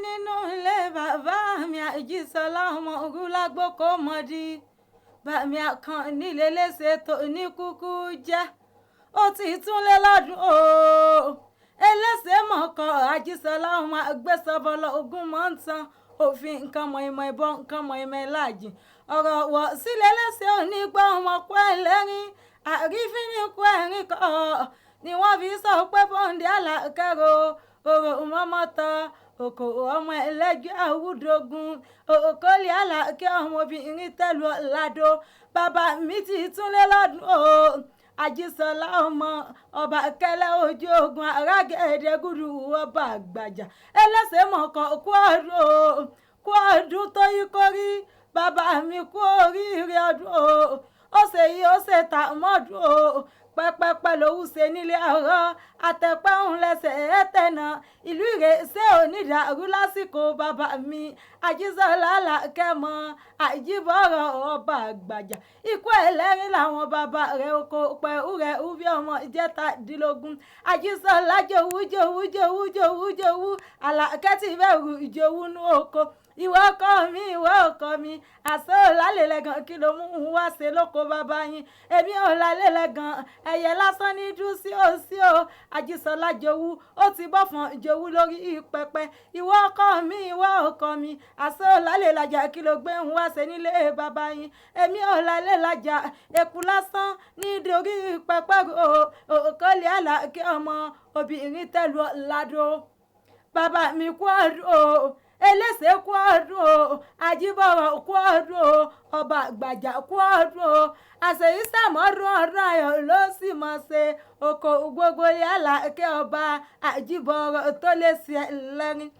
nínú ilé bàbá mi Àjíṣọlá ọmọ Ògúnlágbó kò mọ̀ di bàmí àkàn nílé Elese tó ní kúkú jẹ́ ó ti túnlé lọ́dún o Elese mọ̀kọ́ Àjíṣọlá ọmọ àgbẹ̀sọ̀bọ̀lọ̀ ogun mọ̀ ń tan òfin nǹkan mọ̀ ìmọ̀ ìbọn nǹkan mọ̀ ìmọ̀ ìlàjì ọ̀rọ̀ wọ̀ sílẹ̀ Elese òní gbọ́ ọmọ kú ẹlẹ́rìn àrífín ní kú ẹ̀rín kọ́ ni wọ́n fi sọ pé bọ́ǹdì àlàkẹ́rò òrò mọ́mọ́tọ́ òkò ọmọ ẹlẹ́jọ́ àwùdógún òkòlì àlàkẹ́ ọmọbìnrin tẹ̀lú ọ̀làdó bàbá mi ti túnlé lọ́dún o Àjíṣọlá ọmọ ọba kẹlẹ́ ojú ogun arágẹ̀ẹ́dẹ́ gúdú ọba àgbàjà Elese mọ̀kàn kú ọdún tó yí kórí bàbá mi kú oríire ọdún o ó ṣe yí ó ṣe tà mọ́dún o pẹ́pẹ́pẹ́ lòún ṣe nílé ọ̀rọ̀ àtẹ̀pẹ́hùn lẹ́sẹ̀ ẹ̀tẹ̀nà ìlú Ìrẹsẹ̀ onídàárú lásìkò bàbá mi Àjíṣọlá làkẹ́mọ́ àjíbọ̀rọ̀ ọba àgbàjà ikú ẹlẹ́rìn làwọn bàbá rẹ̀ oko pẹ̀hú rẹ̀ ubi ọmọ ìjẹtàdínlógún Àjíṣọlá jòwú àlàkẹ́ ti bẹ̀rù ìjòwú nú oko ìwọ ọkọ mi àṣẹ ò lálẹ́lẹ́gàn kí ló mú un wá ṣe lóko bàbá yín èmi ò lálẹ́lẹ́gàn ẹ̀yẹ lásán ní dú sí o Àjíṣọlá jowú ó ti bọ́fọ̀n jowú lórí pẹpẹ ìwọ ọkọ mi àṣẹ ò lálẹ́lájà kí ló gbé un wá ṣe nílé bàbá yín èmi ò lálẹ́lájà èkú lásán ní dorí pẹpẹ òkòlì àlàkẹ́ ọmọ obìnrin tẹ̀lú ọ̀làdó bàbá mi kú ọdún o Elese kú ọdún o Àjíbọ̀rọ̀ kú ọdún o ọba àgbàjà kú ọdún o àṣeyí sàmọ́dún ọdún ayọ̀ ló sì mọ̀ ṣe oko gbogbo àlàkẹ́ ọba Àjíbọ̀rọ̀ tó lè ṣe lẹ́rìn.